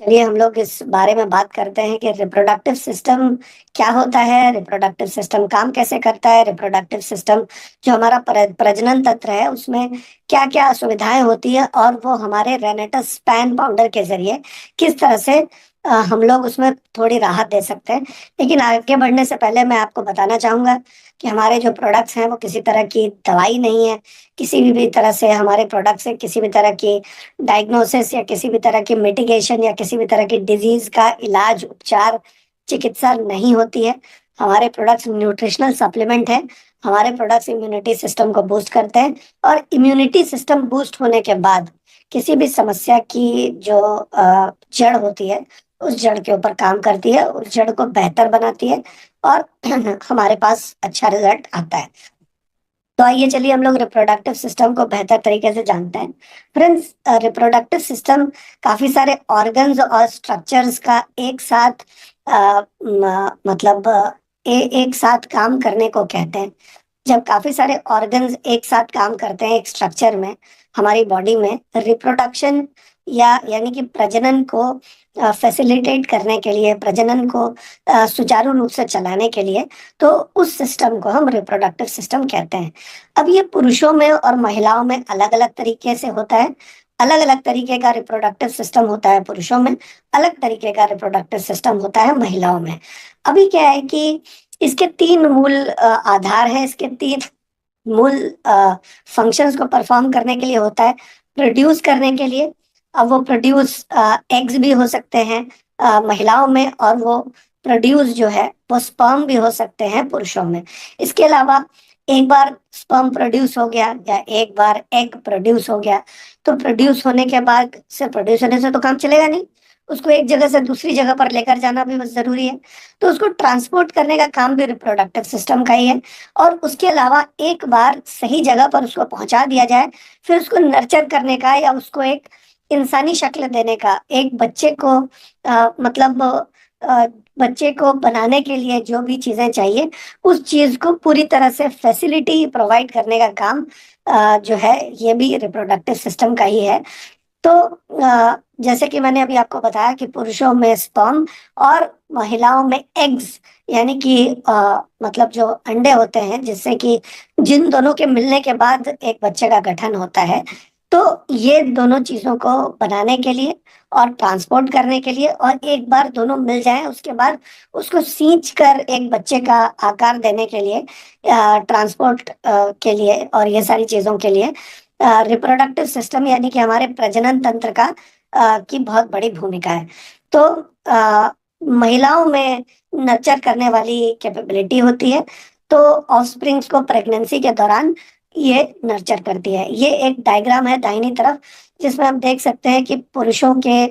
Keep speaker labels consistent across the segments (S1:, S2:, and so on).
S1: चलिए हम लोग इस बारे में बात करते हैं कि रिप्रोडक्टिव सिस्टम क्या होता है, रिप्रोडक्टिव सिस्टम काम कैसे करता है, रिप्रोडक्टिव सिस्टम जो हमारा प्रजनन तंत्र है उसमें क्या क्या असुविधाएं होती है और वो हमारे रेनेटस स्पैन बाउंडर के जरिए किस तरह से हम लोग उसमें थोड़ी राहत दे सकते हैं। लेकिन आगे बढ़ने से पहले मैं आपको बताना चाहूंगा कि हमारे जो प्रोडक्ट्स हैं वो किसी तरह की दवाई नहीं है। किसी भी तरह से हमारे प्रोडक्ट से किसी भी तरह की डायग्नोसिस या किसी भी तरह की मिटिगेशन या किसी भी तरह की डिजीज का इलाज उपचार चिकित्सा नहीं होती है। हमारे प्रोडक्ट्स न्यूट्रिशनल सप्लीमेंट है। हमारे प्रोडक्ट्स इम्यूनिटी सिस्टम को बूस्ट करते हैं और इम्यूनिटी सिस्टम बूस्ट होने के बाद किसी भी समस्या की जो जड़ होती है उस जड़ के ऊपर काम करती है, उस जड़ को बेहतर बनाती है और हमारे पास अच्छा रिजल्ट आता है। तो आइए चलिए हम लोग रिप्रोडक्टिव सिस्टम को बेहतर तरीके से जानते हैं। फ्रेंड्स, रिप्रोडक्टिव सिस्टम काफी सारे ऑर्गन्स और स्ट्रक्चर्स का एक साथ मतलब एक साथ काम करने को कहते हैं। जब काफी सारे ऑर्गन्स एक साथ काम करते हैं एक स्ट्रक्चर में हमारी बॉडी में, रिप्रोडक्शन या यानी कि प्रजनन को फैसिलिटेट करने के लिए, प्रजनन को सुचारू रूप से चलाने के लिए, तो उस सिस्टम को हम रिप्रोडक्टिव सिस्टम कहते हैं। अब ये पुरुषों में और महिलाओं में अलग अलग तरीके से होता है। अलग अलग तरीके का रिप्रोडक्टिव सिस्टम होता है पुरुषों में, अलग तरीके का रिप्रोडक्टिव सिस्टम होता है महिलाओं में। अभी क्या है कि इसके तीन मूल आधार हैं, इसके तीन मूल फंक्शंस को परफॉर्म करने के लिए होता है। प्रोड्यूस करने के लिए, अब वो प्रोड्यूस एग्स भी हो सकते हैं महिलाओं में, और वो प्रोड्यूस जो है वो स्पर्म भी हो सकते हैं पुरुषों में। इसके अलावा एक बार स्पर्म प्रोड्यूस हो गया या एक बार एग प्रोड्यूस हो गया, तो प्रोड्यूस होने के बाद सिर्फ प्रोड्यूस होने से तो काम चलेगा नहीं, उसको एक जगह से दूसरी जगह पर लेकर जाना भी बहुत जरूरी है। तो उसको ट्रांसपोर्ट करने का काम भी रिप्रोडक्टिव सिस्टम का ही है। और उसके अलावा एक बार सही जगह पर उसको पहुंचा दिया जाए, फिर उसको नर्चर करने का या उसको एक इंसानी शक्ल देने का, एक बच्चे को मतलब बच्चे को बनाने के लिए जो भी चीजें चाहिए उस चीज को पूरी तरह से फैसिलिटी प्रोवाइड करने का काम जो है ये भी रिप्रोडक्टिव सिस्टम का ही है। तो जैसे कि मैंने अभी आपको बताया कि पुरुषों में स्पर्म और महिलाओं में एग्स, यानी कि मतलब जो अंडे होते हैं जिससे कि जिन दोनों के मिलने के बाद एक बच्चे का गठन होता है। तो ये दोनों चीजों को बनाने के लिए और ट्रांसपोर्ट करने के लिए, और एक बार दोनों मिल जाएं उसके बाद उसको सींच कर एक बच्चे का आकार देने के लिए, ट्रांसपोर्ट के लिए और ये सारी चीजों के लिए रिप्रोडक्टिव सिस्टम यानी कि हमारे प्रजनन तंत्र का की बहुत बड़ी भूमिका है। तो अ, महिलाओं में नर्चर करने वाली कैपेबिलिटी होती है। तो ऑफस्प्रिंग्स को प्रेगनेंसी के दौरान ये नर्चर करती है। ये एक डायग्राम है दाहिनी तरफ जिसमें हम देख सकते हैं कि पुरुषों के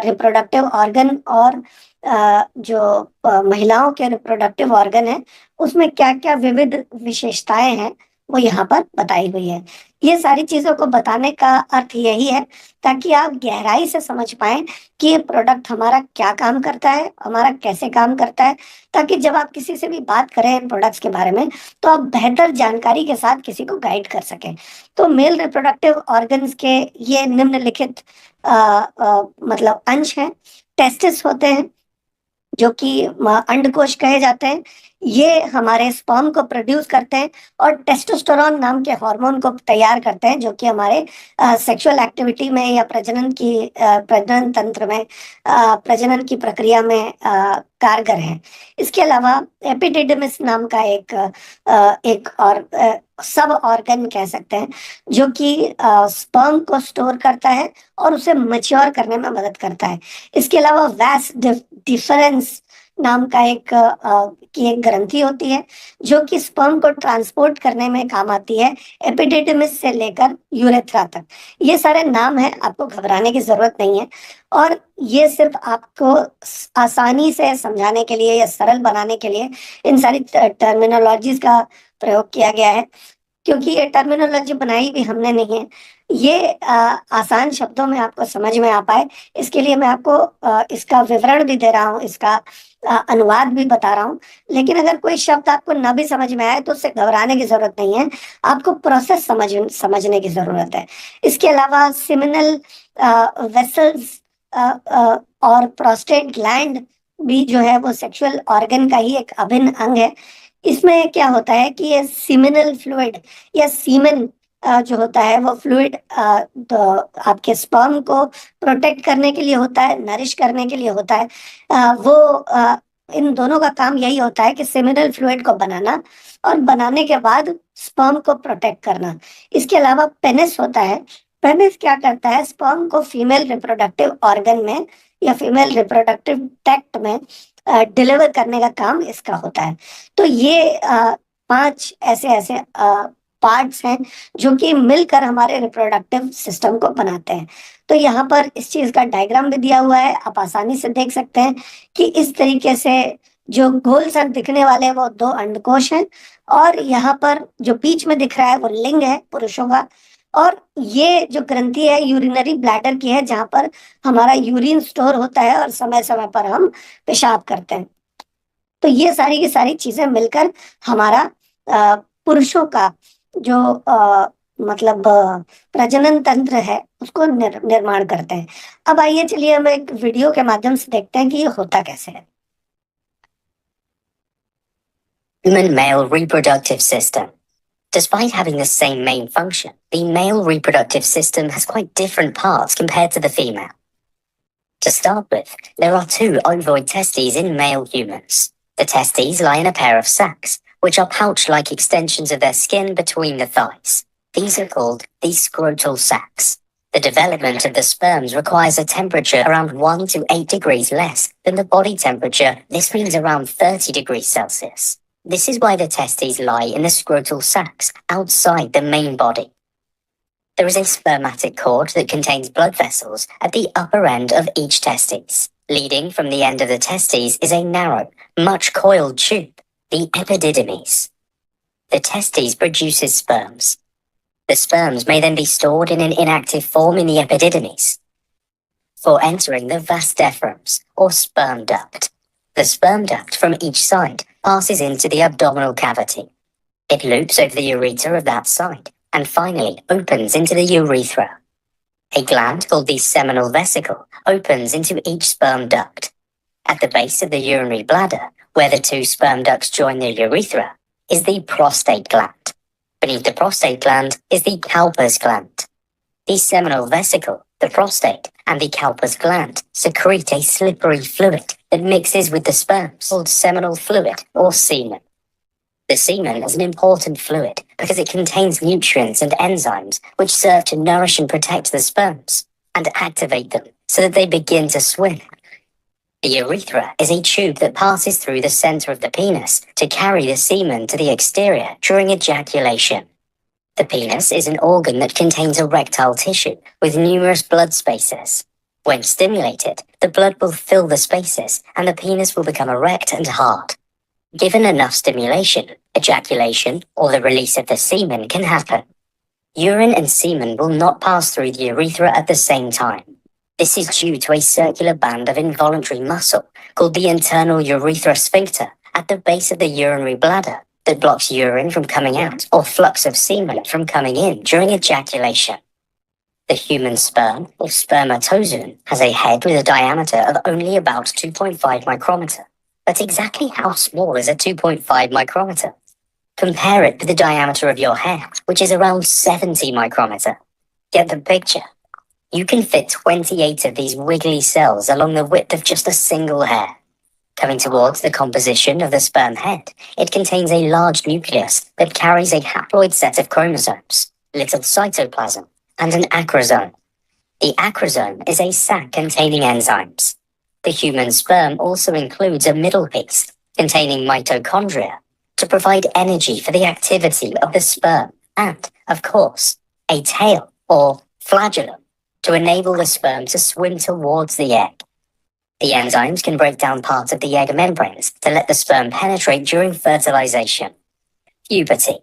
S1: रिप्रोडक्टिव ऑर्गन और जो महिलाओं के रिप्रोडक्टिव ऑर्गन है उसमें क्या क्या विविध विशेषताएं हैं वो यहाँ पर बताई हुई है। ये सारी चीजों को बताने का अर्थ यही है ताकि आप गहराई से समझ पाएं कि ये प्रोडक्ट हमारा क्या काम करता है, हमारा कैसे काम करता है, ताकि जब आप किसी से भी बात करें इन प्रोडक्ट्स के बारे में तो आप बेहतर जानकारी के साथ किसी को गाइड कर सकें। तो मेल रिप्रोडक्टिव ऑर्गन्स के ये निम्नलिखित मतलब अंश हैं। टेस्टिस होते हैं जो कि अंडकोश कहे जाते हैं। ये हमारे स्पर्म को प्रोड्यूस करते हैं और टेस्टोस्टेरोन नाम के हार्मोन को तैयार करते हैं जो कि हमारे सेक्सुअल एक्टिविटी में या प्रजनन तंत्र में प्रजनन की प्रक्रिया में कारगर है। इसके अलावा एपिडिडमिस नाम का एक और सब ऑर्गन कह सकते हैं जो कि स्पर्म को स्टोर करता है और उसे मैच्योर करने में मदद करता है। इसके अलावा वैस डिफरेंस नाम का एक ग्रंथि होती है जो कि स्पर्म को ट्रांसपोर्ट करने में काम आती है एपिडिडमिस से लेकर यूरेथ्रा तक। ये सारे नाम हैं, आपको घबराने की जरूरत नहीं है। और ये सिर्फ आपको आसानी से समझाने के लिए या सरल बनाने के लिए इन सारी टर्मिनोलॉजीज का प्रयोग किया गया है, क्योंकि ये टर्मिनोलॉजी बनाई भी हमने नहीं है। ये आसान शब्दों में आपको समझ में आ पाए इसके लिए मैं आपको इसका विवरण भी दे रहा हूँ, इसका अनुवाद भी बता रहा हूँ। लेकिन अगर कोई शब्द आपको न भी समझ में आए तो उससे घबराने की जरूरत नहीं है, आपको प्रोसेस समझने की जरूरत है। इसके अलावा सिमिनल वेसल्स और प्रोस्टेट ग्लैंड भी जो है वो सेक्सुअल ऑर्गन का ही एक अभिन्न अंग है। इसमें क्या होता है कि ये सीमिनल फ्लूइड या सीमेन जो होता है वो फ्लूइड तो आपके स्पर्म को प्रोटेक्ट करने के लिए होता है, नरिश करने के लिए होता है। इन दोनों का काम यही होता है कि सेमिनल फ्लूइड को बनाना और बनाने के बाद स्पर्म को प्रोटेक्ट करना। इसके अलावा पेनिस होता है। पेनिस क्या करता है, स्पर्म को फीमेल रिप्रोडक्टिव ऑर्गन में या फीमेल रिप्रोडक्टिव ट्रैक्ट में डिलीवर करने का काम इसका होता है। तो ये 5 ऐसे ऐसे पार्ट्स हैं जो कि मिलकर हमारे रिप्रोडक्टिव सिस्टम को बनाते हैं। तो यहाँ पर इस चीज का डायग्राम भी दिया हुआ है, आप आसानी से देख सकते हैं कि इस तरीके से जो गोल सा दिखने वाले हैं वो 2 अंडकोश हैं, और यहाँ पर जो बीच में दिख रहा है वो लिंग है पुरुषों का, और ये जो ग्रंथि है यूरिनरी ब्लैडर की है, जहाँ पर हमारा यूरिन स्टोर होता है और समय समय पर हम पेशाब करते हैं। तो ये सारी की सारी चीजें मिलकर हमारा पुरुषों का जो मतलब प्रजनन तंत्र है उसको निर्माण करते हैं। अब आइए चलिए हम एक वीडियो के माध्यम से देखते हैं कि ये होता कैसे है।
S2: Human male reproductive system. Despite having the same main function, the male reproductive system has quite different parts compared to the female. To start with, there are 2 ovoid testes in male humans. The testes lie in a pair of sacs, which are pouch-like extensions of their skin between the thighs. These are called the scrotal sacs. The development of the sperms requires a temperature around 1 to 8 degrees less than the body temperature. This means around 30 degrees Celsius. This is why the testes lie in the scrotal sacs outside the main body. There is a spermatic cord that contains blood vessels at the upper end of each testes. Leading from the end of the testes is a narrow, much coiled tube, the epididymis. The testes produces sperms. The sperms may then be stored in an inactive form in the epididymis for entering the vas deferens, or sperm duct. The sperm duct from each side passes into the abdominal cavity. It loops over the ureter of that side and finally opens into the urethra. A gland called the seminal vesicle opens into each sperm duct. At the base of the urinary bladder, where the 2 sperm ducts join the urethra, is the prostate gland. Beneath the prostate gland is the Cowper's gland. The seminal vesicle, the prostate, and the Cowper's gland secrete a slippery fluid that mixes with the sperms called seminal fluid or semen. The semen is an important fluid because it contains nutrients and enzymes which serve to nourish and protect the sperms and activate them so that they begin to swim. The urethra is a tube that passes through the center of the penis to carry the semen to the exterior during ejaculation. The penis is an organ that contains erectile tissue with numerous blood spaces. When stimulated, the blood will fill the spaces and the penis will become erect and hard. Given enough stimulation, ejaculation, or the release of the semen can happen. Urine and semen will not pass through the urethra at the same time. This is due to a circular band of involuntary muscle called the internal urethral sphincter at the base of the urinary bladder that blocks urine from coming out or flux of semen from coming in during ejaculation. The human sperm, or spermatozoon, has a head with a diameter of only about 2.5 micrometer. But exactly how small is a 2.5 micrometer? Compare it with the diameter of your hair, which is around 70 micrometer. Get the picture? You can fit 28 of these wiggly cells along the width of just a single hair. Coming towards the composition of the sperm head, it contains a large nucleus that carries a haploid set of chromosomes, little cytoplasm, and an acrosome. The acrosome is a sac containing enzymes. The human sperm also includes a middle piece containing mitochondria to provide energy for the activity of the sperm and, of course, a tail or flagellum to enable the sperm to swim towards the egg. The enzymes can break down parts of the egg membranes to let the sperm penetrate during fertilization. Puberty.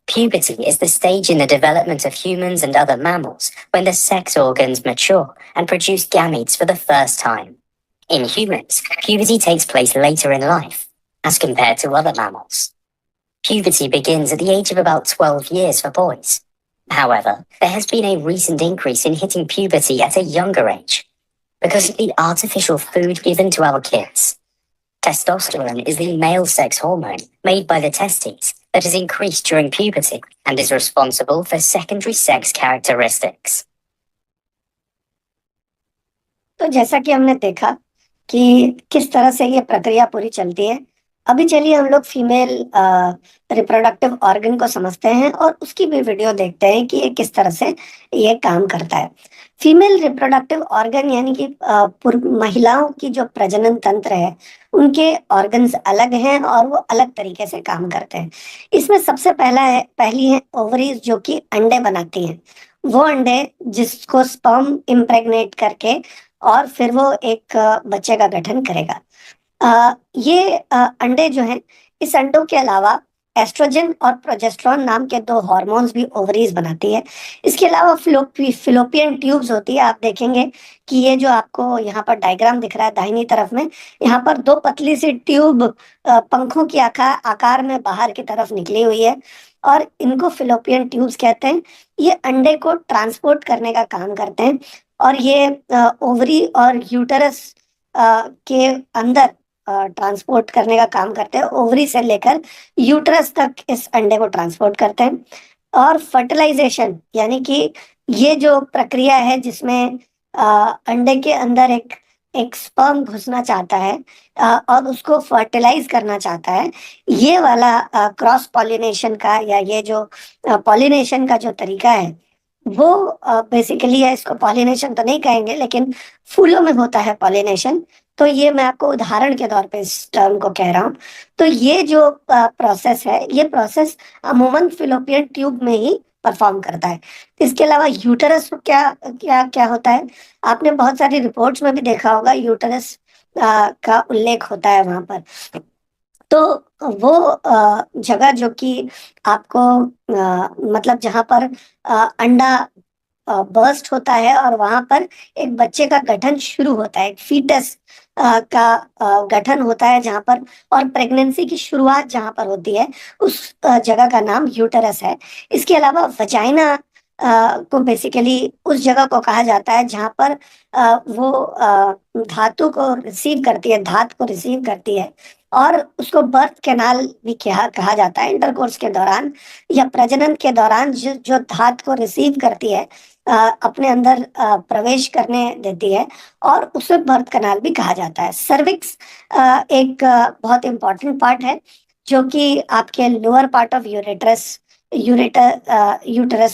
S2: Puberty is the stage in the development of humans and other mammals when the sex organs mature and produce gametes for the first time. In humans, puberty takes place later in life, as compared to other mammals. Puberty begins at the age of about 12 years for boys. However, there has been a recent increase in hitting puberty at a younger age. because of the artificial food given to our kids. Testosterone is the male sex hormone made by the testes that is increased during puberty and is responsible for secondary sex characteristics.
S1: तो जैसा कि हमने देखा कि किस तरह से ये प्रक्रिया पूरी चलती है, अभी चलिए हम लोग फीमेल रिप्रोडक्टिव ऑर्गन को समझते हैं और उसकी भी वीडियो देखते हैं कि ये किस तरह से ये काम करता है। फीमेल रिप्रोडक्टिव ऑर्गन यानी कि महिलाओं की जो प्रजनन तंत्र है, उनके ऑर्गन्स अलग हैं और वो अलग तरीके से काम करते हैं। इसमें सबसे पहली है ओवरीज, जो कि अंडे बनाती हैं। वो अंडे जिसको स्पर्म इम्प्रेग्नेट करके और फिर वो एक बच्चे का गठन करेगा। ये अंडे जो हैं, इस अंडों के अलावा एस्ट्रोजन और प्रोजेस्टेरॉन नाम के दो हार्मोन्स भी ओवरीज बनाती है। इसके अलावा फिलोपियन ट्यूब्स होती है। आप देखेंगे कि ये जो आपको यहाँ पर डायग्राम दिख रहा है दाहिनी तरफ में, यहाँ पर दो पतली सी ट्यूब पंखों की आकार में बाहर की तरफ निकली हुई है और इनको फिलोपियन ट्यूब्स कहते हैं। ये अंडे को ट्रांसपोर्ट करने का काम करते हैं और ये ओवरी और यूटरस के अंदर ट्रांसपोर्ट करने का काम करते हैं। ओवरी से लेकर यूटरस तक इस अंडे को ट्रांसपोर्ट करते हैं। और फर्टिलाइजेशन यानी कि ये जो प्रक्रिया है जिसमें अंडे के अंदर एक स्पर्म घुसना चाहता है और उसको फर्टिलाइज करना चाहता है, ये वाला क्रॉस पॉलिनेशन का या ये जो पॉलिनेशन का जो तरीका है वो बेसिकली है, इसको पॉलिनेशन तो नहीं कहेंगे लेकिन फूलों में होता है पॉलिनेशन। तो ये मैं आपको उदाहरण के तौर पे इस टर्म को कह रहा हूँ। तो ये जो प्रोसेस है, ये प्रोसेस अमूमन फिलोपियन ट्यूब में ही परफॉर्म करता है। इसके अलावा यूटरस क्या क्या क्या होता है, आपने बहुत सारी रिपोर्ट्स में भी देखा होगा, यूटरस का उल्लेख होता है वहां पर। तो वो जगह जो कि आपको मतलब जहां पर अंडा बर्स्ट होता है और वहां पर एक बच्चे का गठन शुरू होता है, एक फीटस का गठन होता है जहां पर, और प्रेगनेंसी की शुरुआत जहां पर होती है उस जगह का नाम यूटरस है। इसके अलावा वजाइना को बेसिकली उस जगह को कहा जाता है जहां पर वो धातु को रिसीव करती है, धात को रिसीव करती है और उसको बर्थ कैनाल भी कहा जाता है। इंटरकोर्स के दौरान या प्रजनन के दौरान जो धात को रिसीव करती है, अपने अंदर प्रवेश करने देती है, और उसे बर्थ कैनाल भी कहा जाता है। सर्विक्स एक बहुत इंपॉर्टेंट पार्ट है जो कि आपके लोअर पार्ट ऑफ यूटेरस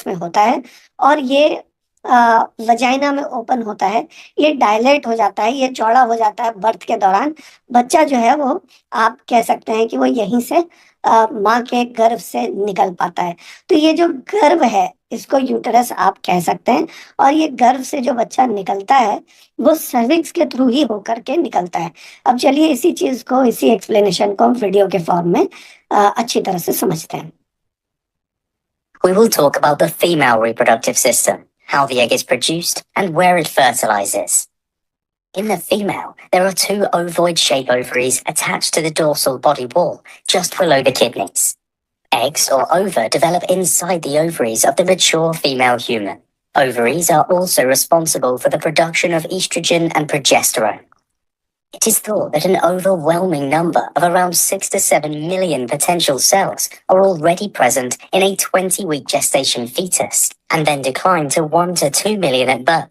S1: में होता है और ये वजाइना में ओपन होता है। ये डायलेट हो जाता है, ये चौड़ा हो जाता है बर्थ के दौरान। बच्चा जो है वो आप कह सकते हैं कि वो यहीं से माँ के गर्भ से निकल पाता है। तो ये जो गर्भ है इसको यूटेरस आप कह सकते हैं, और ये गर्भ से जो बच्चा निकलता है वो सर्विक्स के थ्रू ही होकर के निकलता है। अब चलिए इसी चीज को, इसी एक्सप्लेनेशन को वीडियो के फॉर्म में अच्छी तरह से समझते हैं।
S2: We will talk about the female reproductive system, how the egg is produced, and where it fertilizes. In the female, there are two ovoid-shaped ovaries attached to the dorsal body wall, just below the kidneys. Eggs or ova develop inside the ovaries of the mature female human. Ovaries are also responsible for the production of estrogen and progesterone. It is thought that an overwhelming number of around 6 to 7 million potential cells are already present in a 20-week gestation fetus and then decline to 1 to 2 million at birth.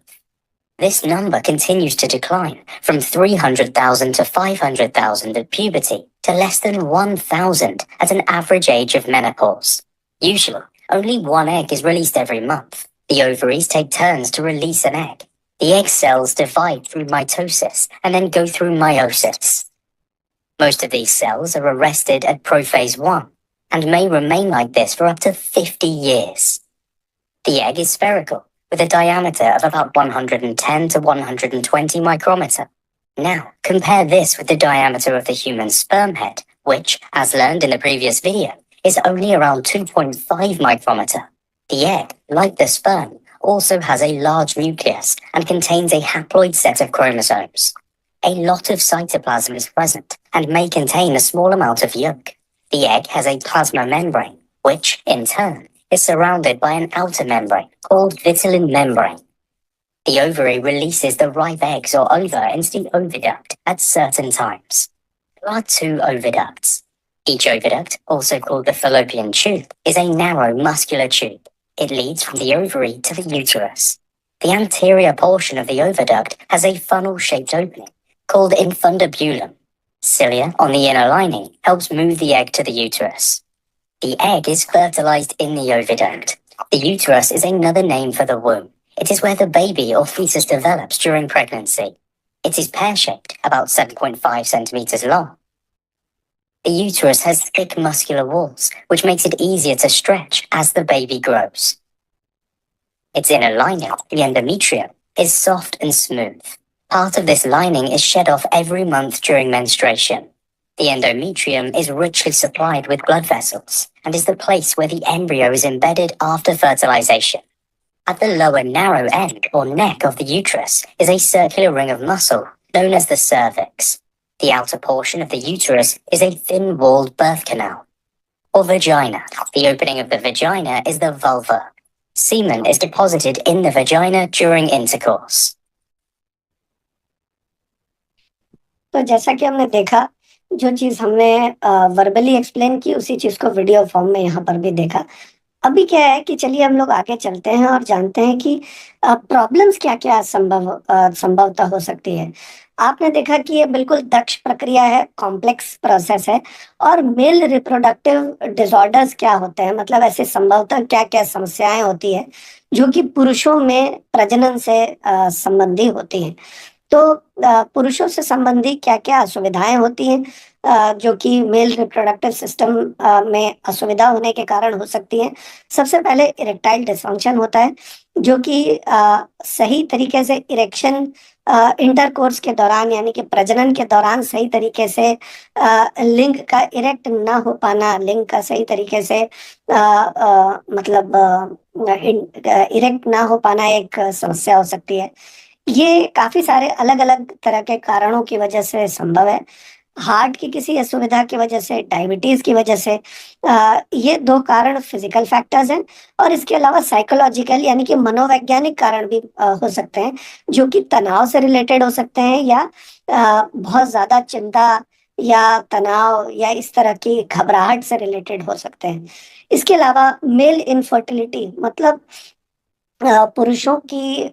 S2: This number continues to decline from 300,000 to 500,000 at puberty to less than 1,000 at an average age of menopause. Usually, only one egg is released every month. The ovaries take turns to release an egg. The egg cells divide through mitosis and then go through meiosis. Most of these cells are arrested at prophase 1 and may remain like this for up to 50 years. The egg is spherical, with a diameter of about 110 to 120 micrometer. Now, compare this with the diameter of the human sperm head, which, as learned in the previous video, is only around 2.5 micrometer. The egg, like the sperm, also has a large nucleus and contains a haploid set of chromosomes. A lot of cytoplasm is present and may contain a small amount of yolk. The egg has a plasma membrane, which, in turn, is surrounded by an outer membrane called vitelline membrane. The ovary releases the ripe eggs or ova into the oviduct at certain times. There are two oviducts. Each oviduct, also called the fallopian tube, is a narrow muscular tube. It leads from the ovary to the uterus. The anterior portion of the oviduct has a funnel-shaped opening called infundibulum. Cilia on the inner lining helps move the egg to the uterus. The egg is fertilized in the oviduct. The uterus is another name for the womb. It is where the baby or fetus develops during pregnancy. It is pear-shaped, about 7.5 centimeters long. The uterus has thick muscular walls, which makes it easier to stretch as the baby grows. Its inner lining, the endometrium, is soft and smooth. Part of this lining is shed off every month during menstruation. The endometrium is richly supplied with blood vessels and is the place where the embryo is embedded after fertilization. At the lower narrow end or neck of the uterus is a circular ring of muscle known as the cervix. The outer portion of the uterus is a thin-walled birth canal, or vagina. The opening of the vagina is the vulva. Semen is deposited in the vagina during intercourse.
S1: तो जैसा कि हमने देखा, जो चीज हमने verbally explain की उसी चीज को वीडियो फॉर्म में यहाँ पर भी देखा। अभी क्या है कि चलिए हम लोग आगे चलते हैं और जानते हैं कि प्रॉब्लम्स क्या क्या संभवतः हो सकती है। आपने देखा कि ये बिल्कुल दक्ष प्रक्रिया है, कॉम्प्लेक्स प्रोसेस है। और मेल रिप्रोडक्टिव डिसऑर्डर्स क्या होते हैं, मतलब ऐसे संभवतः क्या क्या समस्याएं होती है जो कि पुरुषों में प्रजनन से संबंधी होती हैं। तो पुरुषों से संबंधी क्या क्या असुविधाएं होती हैं जो कि मेल रिप्रोडक्टिव सिस्टम में असुविधा होने के कारण हो सकती है। सबसे पहले इरेक्टाइल डिसफंक्शन होता है, जो कि सही तरीके से इरेक्शन इंटरकोर्स के दौरान यानी कि प्रजनन के दौरान सही तरीके से लिंग का इरेक्ट ना हो पाना, लिंग का सही तरीके से मतलब इरेक्ट ना हो पाना एक समस्या हो सकती है। ये काफी सारे अलग अलग तरह के कारणों की वजह से संभव है। हार्ट की किसी असुविधा की वजह से, डायबिटीज की वजह से, ये दो कारण फिजिकल फैक्टर्स हैं। और इसके अलावा साइकोलॉजिकल यानी कि मनोवैज्ञानिक कारण भी हो सकते हैं, जो कि तनाव से रिलेटेड हो सकते हैं या बहुत ज्यादा चिंता या तनाव या इस तरह की घबराहट से रिलेटेड हो सकते हैं। इसके अलावा मेल इनफर्टिलिटी मतलब पुरुषों की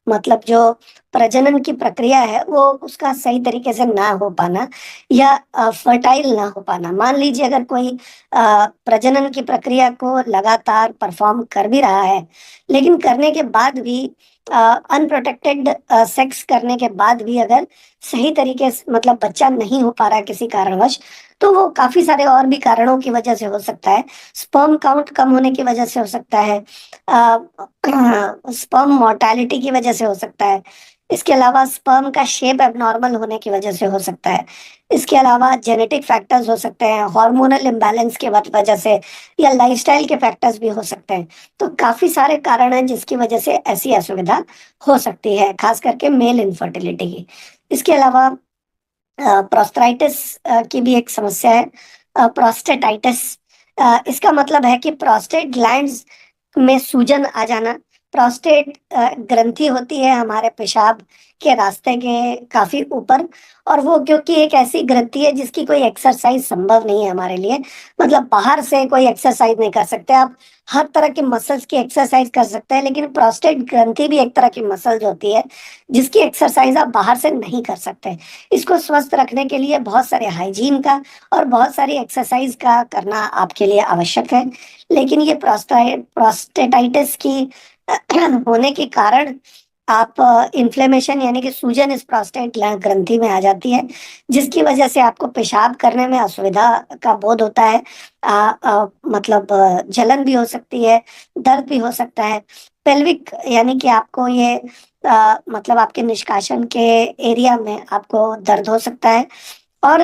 S1: मतलब जो प्रजनन की प्रक्रिया है वो उसका सही तरीके से ना हो पाना या फर्टाइल ना हो पाना। मान लीजिए अगर कोई प्रजनन की प्रक्रिया को लगातार परफॉर्म कर भी रहा है, लेकिन करने के बाद भी अनप्रोटेक्टेड सेक्स करने के बाद भी अगर सही तरीके से मतलब बच्चा नहीं हो पा रहा है किसी कारणवश, तो वो काफी सारे और भी कारणों की वजह से हो सकता है। स्पर्म काउंट कम होने की वजह से हो सकता है, स्पर्म मोर्टेलिटी की वजह से हो सकता है। इसके अलावा स्पर्म का शेप एबनॉर्मल होने की वजह से हो सकता है। इसके अलावा जेनेटिक फैक्टर्स हो सकते हैं, हार्मोनल इम्बैलेंस के वजह से, या लाइफस्टाइल के फैक्टर्स भी हो सकते हैं। तो काफी सारे कारण हैं जिसकी वजह से ऐसी असुविधा हो सकती है, खास करके मेल इनफर्टिलिटी की। इसके अलावा प्रोस्टाइटिस की भी एक समस्या है, प्रोस्टेटाइटिस। इसका मतलब है कि प्रोस्टेट ग्लैंड्स में सूजन आ जाना। प्रोस्टेट ग्रंथि होती है हमारे पेशाब के रास्ते के काफी ऊपर, और वो क्योंकि एक ऐसी ग्रंथि है जिसकी कोई एक्सरसाइज संभव नहीं है हमारे लिए, मतलब बाहर से कोई एक्सरसाइज नहीं कर सकते आप। हर तरह के मसल्स की एक्सरसाइज कर सकते हैं, लेकिन प्रोस्टेट ग्रंथि भी एक तरह की मसल होती है जिसकी एक्सरसाइज आप बाहर से नहीं कर सकते। इसको स्वस्थ रखने के लिए बहुत सारे हाइजीन का और बहुत सारी एक्सरसाइज का करना आपके लिए आवश्यक है। लेकिन ये प्रोस्टेटाइटिस की होने के कारण आप इन्फ्लेमेशन यानी कि सूजन इस प्रोस्टेट ग्रंथि में आ जाती है, जिसकी वजह से आपको पेशाब करने में असुविधा का बोध होता है। मतलब जलन भी हो सकती है, दर्द भी हो सकता है। पेल्विक यानी कि आपको ये मतलब आपके निष्कासन के एरिया में आपको दर्द हो सकता है। और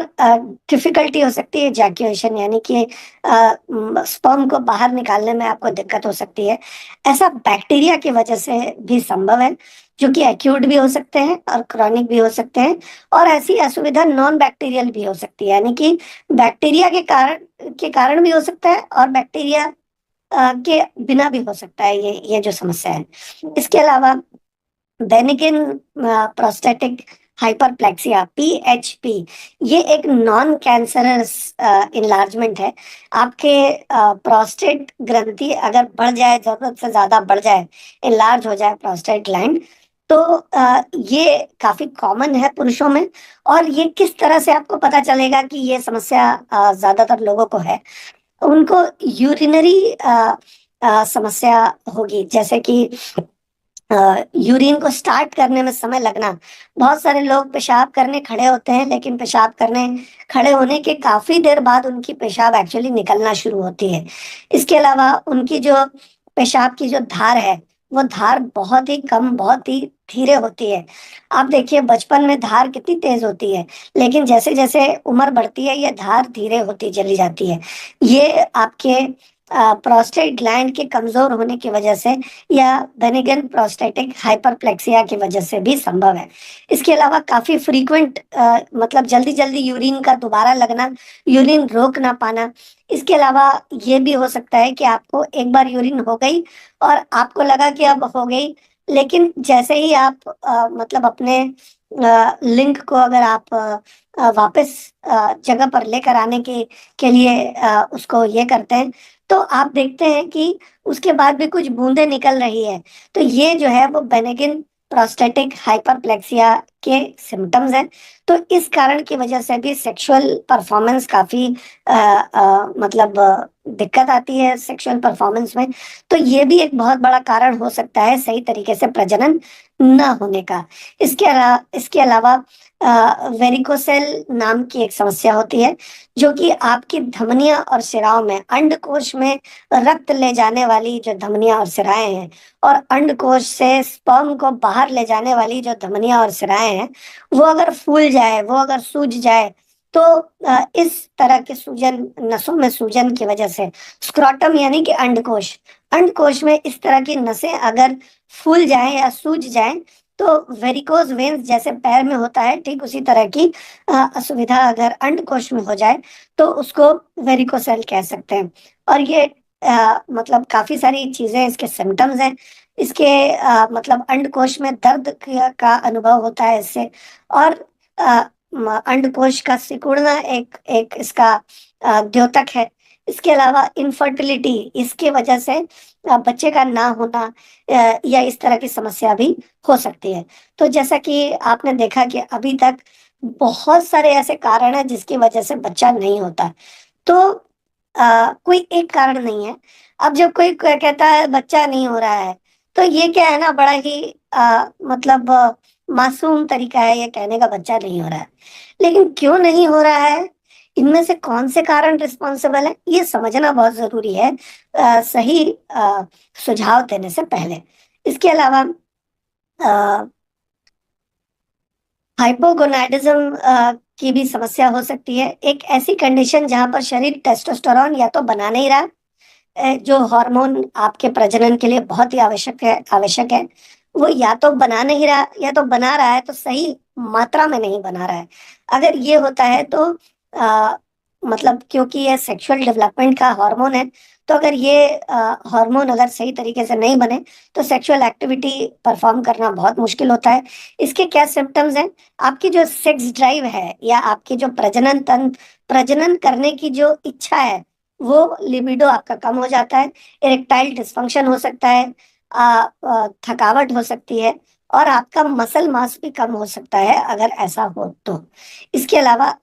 S1: डिफिकल्टी हो सकती है इजैक्यूलेशन यानी कि स्पर्म को बाहर निकालने में आपको दिक्कत हो सकती है। ऐसा बैक्टीरिया की वजह से भी संभव है, जो कि एक्यूट भी हो सकते हैं और क्रॉनिक भी हो सकते हैं। और ऐसी असुविधा नॉन बैक्टीरियल भी हो सकती है, यानी कि बैक्टीरिया के कारण भी हो सकता है और बैक्टीरिया के बिना भी हो सकता है ये जो समस्या है। इसके अलावा बेनिगिन प्रोस्टेटिक हाइपरप्लेक्सिया पीएचपी, ये एक नॉन कैंसरस इनलार्जमेंट है। आपके प्रोस्टेट ग्रंथि अगर बढ़ जाए, जरूरत से ज्यादा बढ़ जाए, इनलार्ज हो जाए प्रोस्टेट ग्लैंड, तो ये काफी कॉमन है पुरुषों में। और ये किस तरह से आपको पता चलेगा कि ये समस्या ज्यादातर लोगों को है? उनको यूरिनरी समस्या होगी, जैसे कि यूरिन को स्टार्ट करने में समय लगना। बहुत सारे लोग पेशाब करने खड़े होते हैं, लेकिन पेशाब करने खड़े होने के काफी देर बाद उनकी पेशाब एक्चुअली निकलना शुरू होती है। इसके अलावा उनकी जो पेशाब की जो धार है, वो धार बहुत ही कम, बहुत ही धीरे होती है। आप देखिए बचपन में धार कितनी तेज होती है, लेकिन जैसे जैसे उम्र बढ़ती है ये धार धीरे होती चली जाती है। ये आपके प्रोस्टेट ग्लैंड के कमजोर होने की वजह से या बेनिगन प्रोस्टेटिक हाइपरप्लेक्सिया की वजह से भी संभव है। इसके अलावा काफी फ्रीक्वेंट, मतलब जल्दी जल्दी यूरिन का दोबारा लगना, यूरिन रोक ना पाना। इसके अलावा ये भी हो सकता है कि आपको एक बार यूरिन हो गई और आपको लगा कि अब हो गई, लेकिन जैसे ही आप मतलब अपने लिंक को अगर आप वापस जगह पर लेकर आने के लिए उसको ये करते हैं, तो आप देखते हैं कि उसके बाद भी कुछ बूंदें निकल रही है। तो ये जो है वो बेनेगिन प्रोस्टेटिक हाइपरप्लेक्सिया के सिम्टम्स हैं। तो इस कारण की वजह से भी सेक्सुअल परफॉर्मेंस काफी मतलब दिक्कत आती है सेक्सुअल परफॉर्मेंस में। तो ये भी एक बहुत बड़ा कारण हो सकता है सही तरीके से प्रजनन न होने का। इसके अलावा वेरिकोसेल नाम की एक समस्या होती है, जो कि आपकी धमनियां और शिराओं में, अंडकोश में रक्त ले जाने वाली जो धमनियां और सिराएं हैं, और अंडकोश से स्पर्म को बाहर ले जाने वाली जो धमनियां और सिराएं हैं, वो अगर फूल जाए, वो अगर सूज जाए, तो इस तरह के सूजन, नसों में सूजन की वजह से स्क्रोटम यानी कि अंडकोश, अंडकोश में इस तरह की नसें अगर फूल जाएं या सूज जाएं, तो वेरिकोज वेन्स जैसे पैर में होता है, ठीक उसी तरह की असुविधा अगर अंडकोश में हो जाए तो उसको वेरिकोसेल कह सकते हैं। और ये मतलब काफी सारी चीजें इसके सिम्टम्स हैं। इसके मतलब अंडकोश में दर्द का अनुभव होता है इससे। और अंडकोश का सिकुड़ना एक एक इसका द्योतक है। इसके अलावा इनफर्टिलिटी, इसके वजह से बच्चे का ना होना या इस तरह की समस्या भी हो सकती है। तो जैसा कि आपने देखा कि अभी तक बहुत सारे ऐसे कारण हैं जिसकी वजह से बच्चा नहीं होता। तो कोई एक कारण नहीं है। अब जब कोई कहता है बच्चा नहीं हो रहा है, तो ये क्या है ना, बड़ा ही मतलब मासूम तरीका है ये कहने का, बच्चा नहीं हो रहा है। लेकिन क्यों नहीं हो रहा है, इनमें से कौन से कारण रिस्पॉन्सिबल है, ये समझना बहुत जरूरी है सही सुझाव देने से पहले। इसके अलावा हाइपोगोनाडिज्म की भी समस्या हो सकती है। एक ऐसी कंडीशन जहां पर शरीर टेस्टोस्टेरोन या तो बना नहीं रहा, जो हार्मोन आपके प्रजनन के लिए बहुत ही आवश्यक है, वो या तो बना नहीं रहा, या तो बना रहा है तो सही मात्रा में नहीं बना रहा है। अगर ये होता है तो आ, मतलब क्योंकि ये सेक्सुअल डेवलपमेंट का हार्मोन है, तो अगर ये हार्मोन अगर सही तरीके से नहीं बने, तो सेक्सुअल एक्टिविटी परफॉर्म करना बहुत मुश्किल होता है। इसके क्या सिम्टम्स हैं? आपकी जो सेक्स ड्राइव है या आपकी जो प्रजनन करने की जो इच्छा है, वो लिबिडो आपका कम हो जाता है। इरेक्टाइल डिस्फंक्शन हो सकता है, थकावट हो सकती है, और आपका मसल मास भी कम हो सकता है अगर ऐसा हो तो। इसके अलावा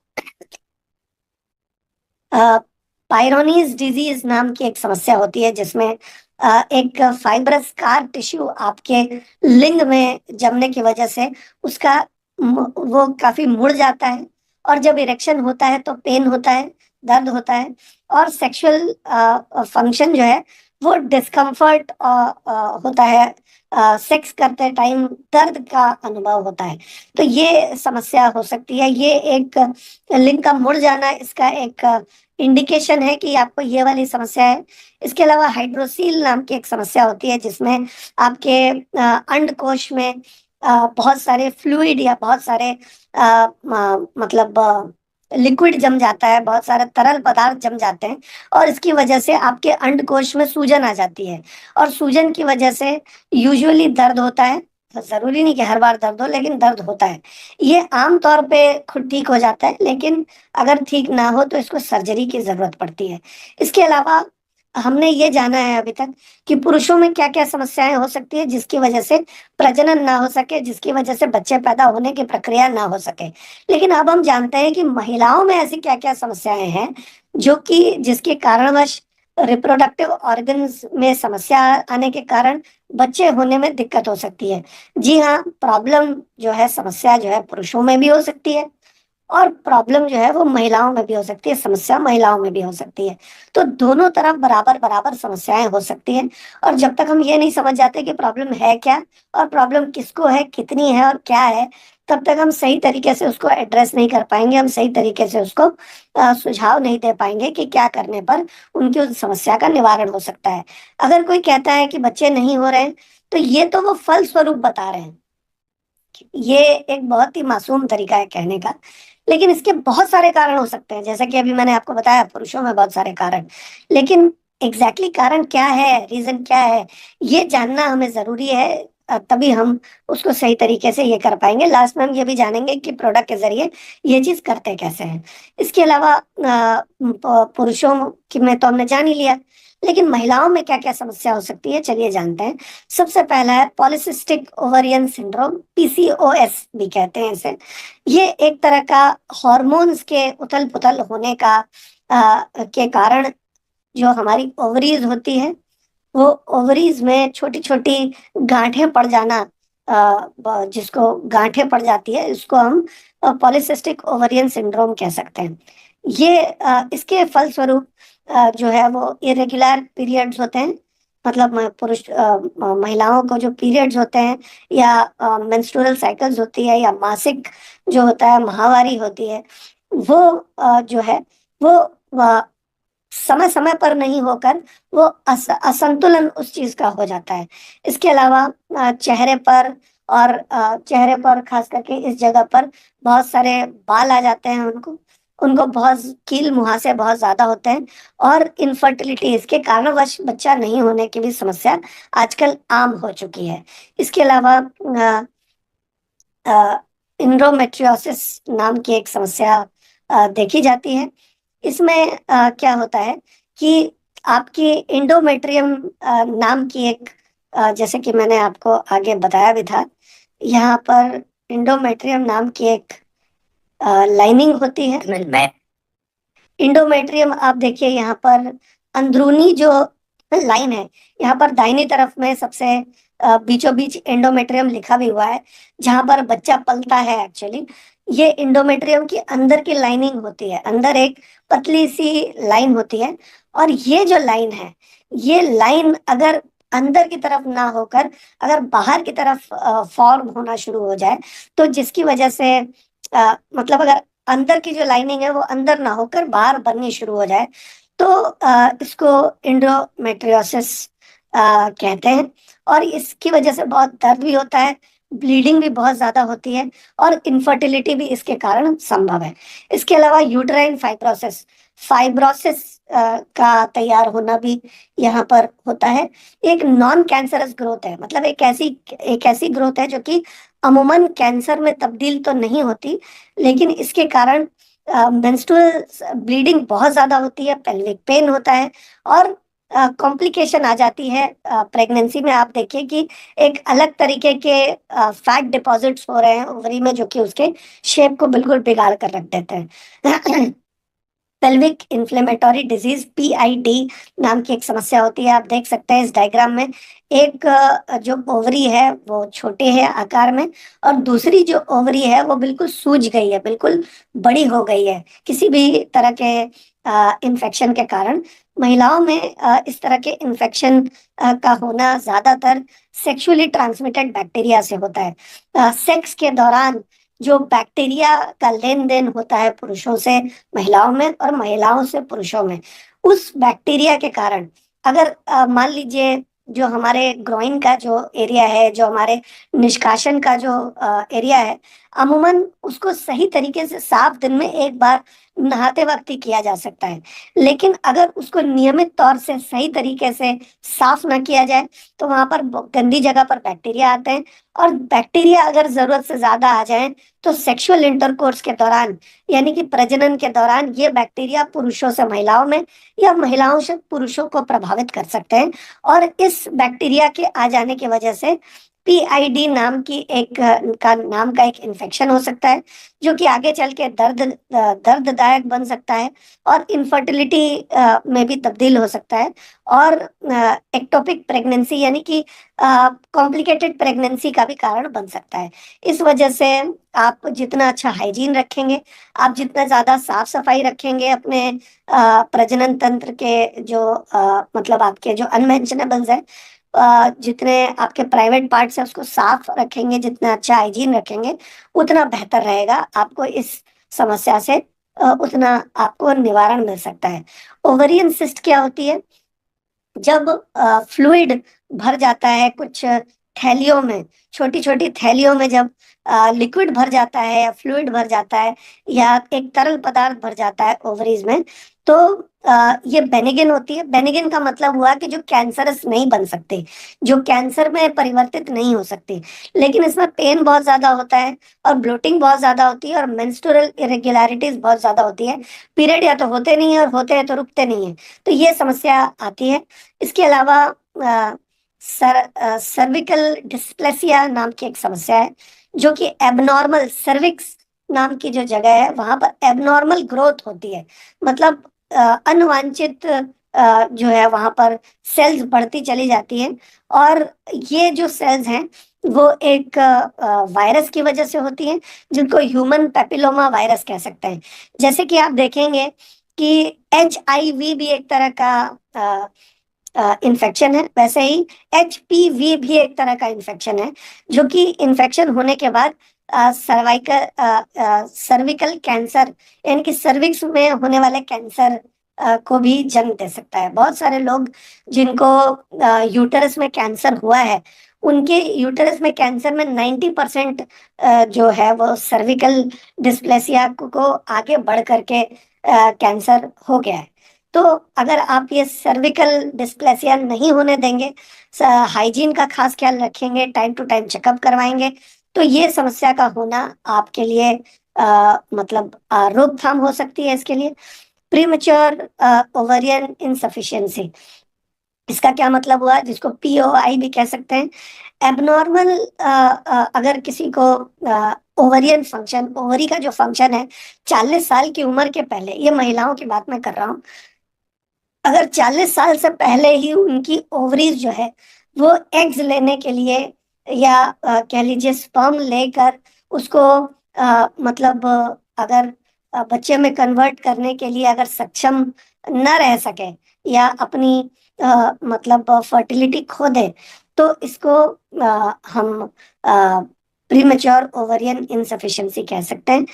S1: पायरोनीज डिजीज नाम की एक समस्या होती है, जिसमें एक फाइब्रस कार टिश्यू आपके लिंग में जमने की वजह से उसका वो काफी मुड़ जाता है, और जब इरेक्शन होता है तो पेन होता है, दर्द होता है, और सेक्सुअल फंक्शन जो है वो डिस्कम्फर्ट होता है। सेक्स करते टाइम दर्द का अनुभव होता है। तो ये समस्या हो सकती है। ये एक लिंग का मुड़ जाना इसका एक इंडिकेशन है कि आपको ये वाली समस्या है। इसके अलावा हाइड्रोसील नाम की एक समस्या होती है, जिसमें आपके अंडकोश में बहुत सारे फ्लूइड या बहुत सारे मतलब लिक्विड जम जाता है, बहुत सारे तरल पदार्थ जम जाते हैं, और इसकी वजह से आपके अंडकोश में सूजन आ जाती है। और सूजन की वजह से यूजुअली दर्द होता है, जरूरी नहीं कि हर बार दर्द हो, लेकिन दर्द होता है। ये आम तौर पे खुद ठीक हो जाता है, लेकिन अगर ठीक ना हो तो इसको सर्जरी की जरूरत पड़ती है। इसके अलावा हमने ये जाना है अभी तक कि पुरुषों में क्या क्या समस्याएं हो सकती है जिसकी वजह से प्रजनन ना हो सके, जिसकी वजह से बच्चे पैदा होने की प्रक्रिया ना हो सके। लेकिन अब हम जानते हैं कि महिलाओं में ऐसी क्या क्या समस्याएं हैं जो कि जिसके कारणवश रिप्रोडक्टिव ऑर्गन्स में समस्या आने के कारण बच्चे होने में दिक्कत हो सकती है। जी हाँ, प्रॉब्लम जो है, समस्या जो है, पुरुषों में भी हो सकती है, और प्रॉब्लम जो है वो महिलाओं में भी हो सकती है, समस्या महिलाओं में भी हो सकती है। तो दोनों तरफ बराबर बराबर समस्याएं हो सकती हैं। और जब तक हम ये नहीं समझ जाते कि प्रॉब्लम है क्या, और प्रॉब्लम किसको है, कितनी है और क्या है, तब तक हम सही तरीके से उसको एड्रेस नहीं कर पाएंगे, हम सही तरीके से उसको सुझाव नहीं दे पाएंगे कि क्या करने पर उनकी उस समस्या का निवारण हो सकता है। अगर कोई कहता है कि बच्चे नहीं हो रहे हैं, तो ये तो वो फल स्वरूप बता रहे हैं। ये एक बहुत ही मासूम तरीका है कहने का, लेकिन इसके बहुत सारे कारण हो सकते हैं। जैसा कि अभी मैंने आपको बताया, पुरुषों में बहुत सारे कारण, लेकिन कारण क्या है, रीजन क्या है, ये जानना हमें जरूरी है। तभी हम उसको सही तरीके से ये कर पाएंगे। लास्ट में हम ये भी जानेंगे कि प्रोडक्ट के जरिए ये चीज करते कैसे हैं। इसके अलावा पुरुषों की में तो हमने जान ही लिया, लेकिन महिलाओं में क्या क्या समस्या हो सकती है, चलिए जानते हैं। सबसे पहला है पॉलिसिस्टिक ओवरियन सिंड्रोम, पीसीओएस भी कहते हैं इसे। ये एक तरह का हॉर्मोन्स के उथल पुथल होने का के कारण जो हमारी ओवरीज होती है, वो ओवरीज में छोटी छोटी गांठें पड़ जाना, जिसको गांठें पड़ जाती है, इसको हम पॉलिसिस्टिक ओवरियन सिंड्रोम कह सकते हैं। ये इसके फलस्वरूप जो है वो इरेगुलर पीरियड्स होते हैं। मतलब महिलाओं को जो पीरियड्स होते हैं, या मेंस्ट्रुअल साइकिल्स होती है, या मासिक जो होता है, माहवारी होती है, वो जो है वो समय समय पर नहीं होकर वो असंतुलन उस चीज का हो जाता है। इसके अलावा चेहरे पर, और चेहरे पर खास करके इस जगह पर बहुत सारे बाल आ जाते हैं उनको। उनको बहुत कील मुहासे बहुत ज्यादा होते हैं, और इनफर्टिलिटी, इसके कारणवश बच्चा नहीं होने की भी समस्या आजकल आम हो चुकी है। इसके अलावा इंडोमेट्रियोसिस नाम की एक समस्या देखी जाती है। इसमें क्या होता है कि आपकी इंडोमेट्रियम नाम की एक, जैसे कि मैंने आपको आगे बताया भी था, यहाँ पर इंडोमेट्रियम नाम की एक लाइनिंग होती है।
S2: मैं
S1: इंडोमेट्रियम आप देखिए यहाँ पर अंदरूनी जो लाइन है, यहाँ पर दाहिनी तरफ में सबसे बीचों बीच इंडोमेट्रियम लिखा भी हुआ है, जहां पर बच्चा पलता है एक्चुअली। ये इंडोमेट्रियम की अंदर की लाइनिंग होती है, अंदर एक पतली सी लाइन होती है। और ये जो लाइन है, ये लाइन अगर अंदर की तरफ ना होकर अगर बाहर की तरफ फॉर्म होना शुरू हो जाए, तो जिसकी वजह से मतलब अगर अंदर की जो लाइनिंग है वो अंदर ना होकर बाहर बननी शुरू हो जाए, तो इसको इंडोमेट्रियोसिस कहते हैं। और इसकी वजह से बहुत दर्द भी होता है, ब्लीडिंग भी बहुत ज्यादा होती है, और इनफर्टिलिटी भी इसके कारण संभव है। इसके अलावा यूट्राइन फाइब्रोसिस, फाइब्रोसिस का तैयार होना भी यहाँ पर होता है। एक नॉन कैंसरस ग्रोथ है, मतलब एक ऐसी ग्रोथ है जो कि अमूमन कैंसर में तब्दील तो नहीं होती, लेकिन इसके कारण मेंस्ट्रुअल ब्लीडिंग बहुत ज्यादा होती है, पेल्विक पेन होता है, और कॉम्प्लिकेशन आ जाती है। प्रेगनेंसी में आप देखिए कि एक अलग तरीके के फैट डिपॉजिट्स हो रहे हैं ओवरी में, जो कि उसके शेप को बिल्कुल बिगाड़ कर रख देते हैं। पेल्विक इन्फ्लेमेटोरी डिजीज, पीआईडी नाम की एक समस्या होती है। आप देख सकते हैं इस डायग्राम में, एक जो ओवरी है वो छोटे है आकार में, और दूसरी जो ओवरी है वो बिल्कुल सूज गई है, बिल्कुल बड़ी हो गई है, किसी भी तरह के इन्फेक्शन के कारण। महिलाओं में इस तरह के इन्फेक्शन का होना ज्यादातर सेक्सुअली ट्रांसमिटेड बैक्टीरिया से होता है। सेक्स के दौरान जो बैक्टीरिया का लेन देन होता है पुरुषों से महिलाओं में और महिलाओं से पुरुषों में, उस बैक्टीरिया के कारण अगर मान लीजिए जो हमारे ग्रोइन का जो एरिया है, जो हमारे निष्कासन का जो एरिया है, अमूमन उसको सही तरीके से साफ दिन में एक बार नहाते वक्त ही किया जा सकता है। लेकिन अगर उसको नियमित तौर से सही तरीके से साफ ना किया जाए तो वहां पर गंदी जगह पर बैक्टीरिया आते हैं, और बैक्टीरिया अगर जरूरत से ज्यादा आ जाए तो सेक्सुअल इंटरकोर्स के दौरान, यानी कि प्रजनन के दौरान, ये बैक्टीरिया पुरुषों से महिलाओं में या महिलाओं से पुरुषों को प्रभावित कर सकते हैं। और इस बैक्टीरिया के आ जाने की वजह से पीआईडी नाम की एक इन्फेक्शन हो सकता है, जो कि आगे चल के दर्ददायक बन सकता है और इनफर्टिलिटी में भी तब्दील हो सकता है, और एक्टोपिक प्रेगनेंसी यानी कि कॉम्प्लिकेटेड प्रेगनेंसी का भी कारण बन सकता है। इस वजह से आप जितना अच्छा हाइजीन रखेंगे, आप जितना ज्यादा साफ सफाई रखेंगे अपने प्रजनन तंत्र के जो मतलब आपके जो अनमेंशनेबल्स है, जितने आपके प्राइवेट पार्ट्स है उसको साफ रखेंगे, जितना अच्छा हाइजीन रखेंगे, उतना बेहतर रहेगा। आपको इस समस्या से उतना आपको निवारण मिल सकता है। ओवरियन सिस्ट क्या होती है? जब फ्लूइड भर जाता है कुछ थैलियों में, छोटी छोटी थैलियों में जब लिक्विड भर जाता है या फ्लूइड भर जाता है या एक तरल पदार्थ भर जाता है ओवरीज में, तो ये बेनिगिन होती है। बेनिगिन का मतलब हुआ कि जो कैंसरस नहीं बन सकते, जो कैंसर में परिवर्तित नहीं हो सकते, लेकिन इसमें पेन बहुत ज्यादा होता है और ब्लोटिंग बहुत ज्यादा होती है और मेंस्ट्रुअल इरेगुलरिटीज बहुत ज्यादा होती है। पीरियड या तो होते नहीं है और होते हैं तो रुकते नहीं है, तो ये समस्या आती है। इसके अलावा सर्विकल डिस्प्लेसिया नाम की एक समस्या है, जो कि एबनॉर्मल सर्विक्स नाम की जो जगह है वहां पर एबनॉर्मल ग्रोथ होती है। मतलब अनवांछित जो है वहां पर सेल्स बढ़ती चली जाती हैं, और ये जो सेल्स हैं वो एक वायरस की वजह से होती हैं, जिनको ह्यूमन पेपिलोमा वायरस कह सकते हैं। जैसे कि आप देखेंगे कि HIV भी एक तरह का इन्फेक्शन है, वैसे ही HPV भी एक तरह का इन्फेक्शन है, जो कि इन्फेक्शन होने के बाद सर्विकल कैंसर यानी कि सर्विक्स में होने वाले कैंसर को भी जन्म दे सकता है। बहुत सारे लोग जिनको यूटरस में कैंसर हुआ है, उनके यूटरस में कैंसर में 90% जो है वो सर्विकल डिस्प्लेसिया को आगे बढ़ करके कैंसर हो गया है। तो अगर आप ये सर्विकल डिस्प्लेसिया नहीं होने देंगे, हाइजीन का खास ख्याल रखेंगे, टाइम टू टाइम चेकअप करवाएंगे, तो ये समस्या का होना आपके लिए मतलब रोकथाम हो सकती है। इसके लिए प्रीमेच्योर ओवरियन इनसफिशियंसी, इसका क्या मतलब हुआ, जिसको POI भी कह सकते हैं। एबनॉर्मल अगर किसी को ओवरियन फंक्शन, ओवरी का जो फंक्शन है 40 साल की उम्र के पहले, ये महिलाओं की बात मैं कर रहा हूँ, अगर 40 साल से पहले ही उनकी ओवरीज जो है वो एग्स लेने के लिए या कह लीजिए स्पर्म लेकर उसको मतलब अगर बच्चे में कन्वर्ट करने के लिए अगर सक्षम न रह सके या अपनी मतलब फर्टिलिटी खो दे, तो इसको हम प्रीमेच्योर ओवरियन इनसफिशिएंसी कह सकते हैं।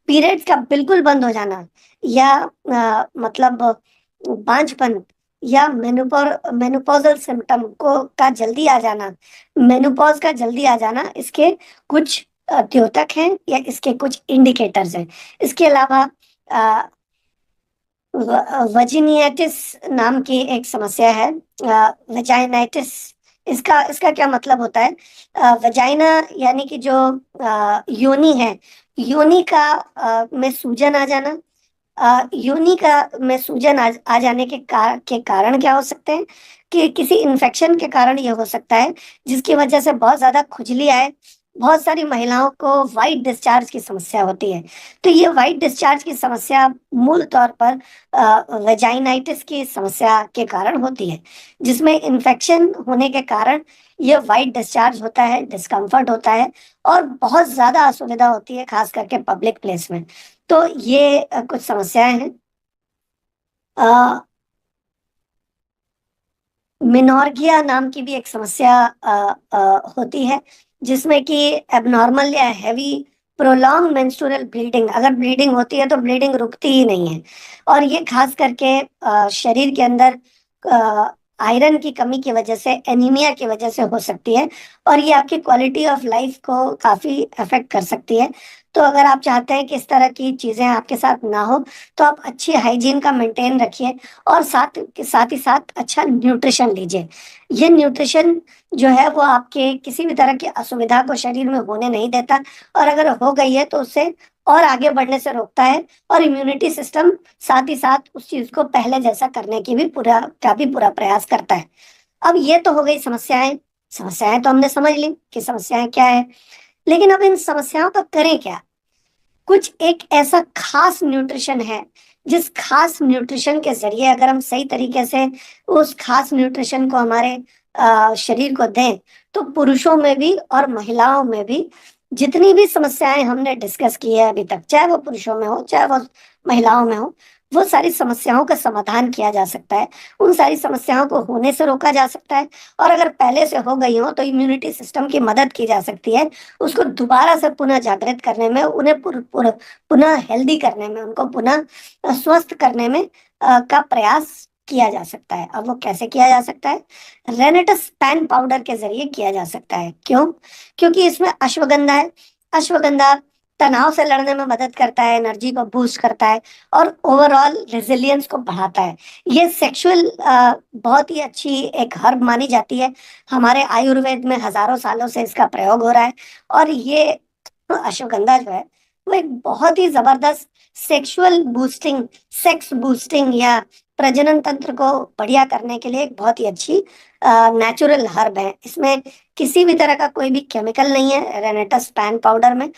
S1: पीरियड्स का बिल्कुल बंद हो जाना या मतलब बांझपन या मेनोपॉजल सिम्टम को का जल्दी आ जाना, मेनोपॉज का जल्दी आ जाना, इसके कुछ द्योतक हैं या इसके कुछ इंडिकेटर्स हैं। इसके अलावा वजिनियाटिस नाम की एक समस्या है, वेजाइनाइटिस। इसका इसका क्या मतलब होता है? वजाइना यानी कि जो योनि है, योनि का में सूजन आ जाना। योनि का में सूजन आ जाने के कारण क्या हो सकते हैं कि किसी इन्फेक्शन के कारण ये हो सकता है, जिसकी वजह से बहुत ज्यादा खुजली आए। बहुत सारी महिलाओं को वाइट डिस्चार्ज की समस्या होती है। तो ये वाइट डिस्चार्ज की समस्या मूल तौर पर वेजाइनाइटिस की समस्या के कारण होती है, जिसमें इन्फेक्शन होने के कारण ये वाइट डिस्चार्ज होता है, डिस्कम्फर्ट होता है और बहुत ज्यादा असुविधा होती है, खास करके पब्लिक प्लेस में। तो ये कुछ समस्याएं हैं। मिनोर्गिया नाम की भी एक समस्या होती है, जिसमें कि एबनॉर्मल या हैवी प्रोलॉन्ग मेंस्ट्रुअल ब्लीडिंग, अगर ब्लीडिंग होती है तो ब्लीडिंग रुकती ही नहीं है, और ये खास करके शरीर के अंदर आयरन की कमी की वजह से, एनीमिया की वजह से हो सकती है, और ये आपकी क्वालिटी ऑफ लाइफ को काफी अफेक्ट कर सकती है। तो अगर आप चाहते हैं कि इस तरह की चीजें आपके साथ ना हो, तो आप अच्छी हाइजीन का मेंटेन रखिए, और साथ ही साथ अच्छा न्यूट्रिशन लीजिए। ये न्यूट्रिशन जो है वो आपके किसी भी तरह की असुविधा को शरीर में होने नहीं देता, और अगर हो गई है तो उससे और आगे बढ़ने से रोकता है, और इम्यूनिटी सिस्टम साथ ही साथ उस चीज को पहले जैसा करने की भी पूरा प्रयास करता है। अब ये तो हो गई समस्याएं। समस्याएं तो हमने समझ ली कि समस्याएं क्या है, लेकिन अब इन समस्याओं का करें क्या? कुछ एक ऐसा खास न्यूट्रिशन है, जिस खास न्यूट्रिशन के जरिए अगर हम सही तरीके से उस खास न्यूट्रिशन को हमारे शरीर को दें, तो पुरुषों में भी और महिलाओं में भी जितनी भी समस्याएं हमने डिस्कस की है अभी तक, चाहे वो पुरुषों में हो चाहे वो महिलाओं में हो, वो सारी समस्याओं का समाधान किया जा सकता है। उन सारी समस्याओं को होने से रोका जा सकता है, और अगर पहले से हो गई हो तो इम्यूनिटी सिस्टम की मदद की जा सकती है, उसको दोबारा से पुनः जागृत करने में, उन्हें पुनः हेल्दी करने में, उनको पुनः स्वस्थ करने में का प्रयास किया जा सकता है। अब वो कैसे किया जा सकता है? रेनेटस पैन पाउडर के जरिए किया जा सकता है। क्यों? क्योंकि इसमें अश्वगंधा है। अश्वगंधा तनाव से लड़ने में मदद करता है, एनर्जी को बूस्ट करता है, और ओवरऑल रेजिलियंस को बढ़ाता है। ये सेक्सुअल बहुत ही अच्छी एक हर्ब मानी जाती है। हमारे आयुर्वेद में हजारों सालों से इसका प्रयोग हो रहा है, और ये अश्वगंधा जो है वो एक बहुत ही जबरदस्त सेक्सुअल बूस्टिंग, सेक्स बूस्टिंग या प्रजनन तंत्र को बढ़िया करने के लिए एक बहुत ही अच्छी नेचुरल हर्ब है। इसमें किसी भी तरह का कोई भी केमिकल नहीं है रेनेटस पैन पाउडर में।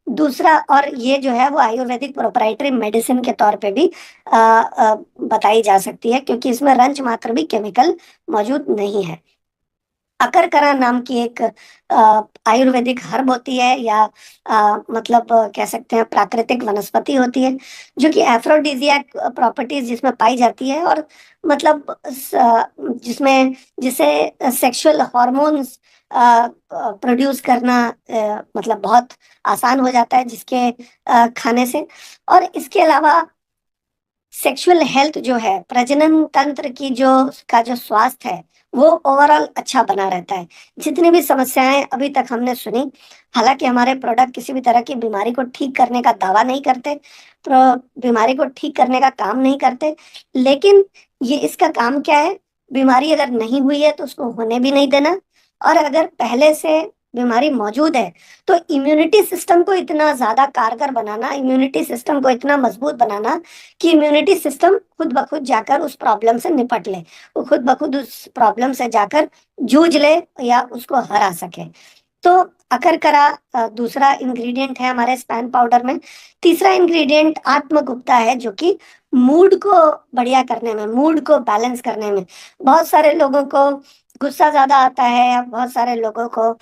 S1: दूसरा, और ये जो है वो आयुर्वेदिक प्रोप्राइटरी मेडिसिन के तौर पे भी बताई जा सकती है, क्योंकि इसमें रंच मात्र भी केमिकल मौजूद नहीं है। अकरकरा नाम की एक आयुर्वेदिक हर्ब होती है, या मतलब कह सकते हैं प्राकृतिक वनस्पति होती है, जो कि एफ्रोडीजियक प्रॉपर्टीज जिसमें पाई जाती है, और मतलब जिसमें जिसे सेक्सुअल हॉर्मोन्स प्रोड्यूस करना मतलब बहुत आसान हो जाता है जिसके खाने से। और इसके अलावा सेक्सुअल हेल्थ जो है, प्रजनन तंत्र की जो स्वास्थ्य है, वो ओवरऑल अच्छा बना रहता है। जितनी भी समस्याएं अभी तक हमने सुनी, हालांकि हमारे प्रोडक्ट किसी भी तरह की बीमारी को ठीक करने का दावा नहीं करते, तो बीमारी को ठीक करने का काम नहीं करते, लेकिन ये इसका काम क्या है? बीमारी अगर नहीं हुई है तो उसको होने भी नहीं देना, और अगर पहले से बीमारी मौजूद है तो इम्यूनिटी सिस्टम को इतना ज्यादा कारगर बनाना, इम्यूनिटी सिस्टम को इतना मजबूत बनाना कि इम्यूनिटी सिस्टम खुद ब खुद जाकर उस प्रॉब्लम से निपट ले, वो खुद ब खुद उस प्रॉब्लम से जाकर जूझ ले या उसको हरा सके। तो अकरकरा दूसरा इंग्रेडिएंट है हमारे स्पैन पाउडर में। तीसरा इंग्रेडिएंट आत्मगुप्ता है, जो कि मूड को बढ़िया करने में, मूड को बैलेंस करने में, बहुत सारे लोगों को गुस्सा ज्यादा आता है, या बहुत सारे लोगों को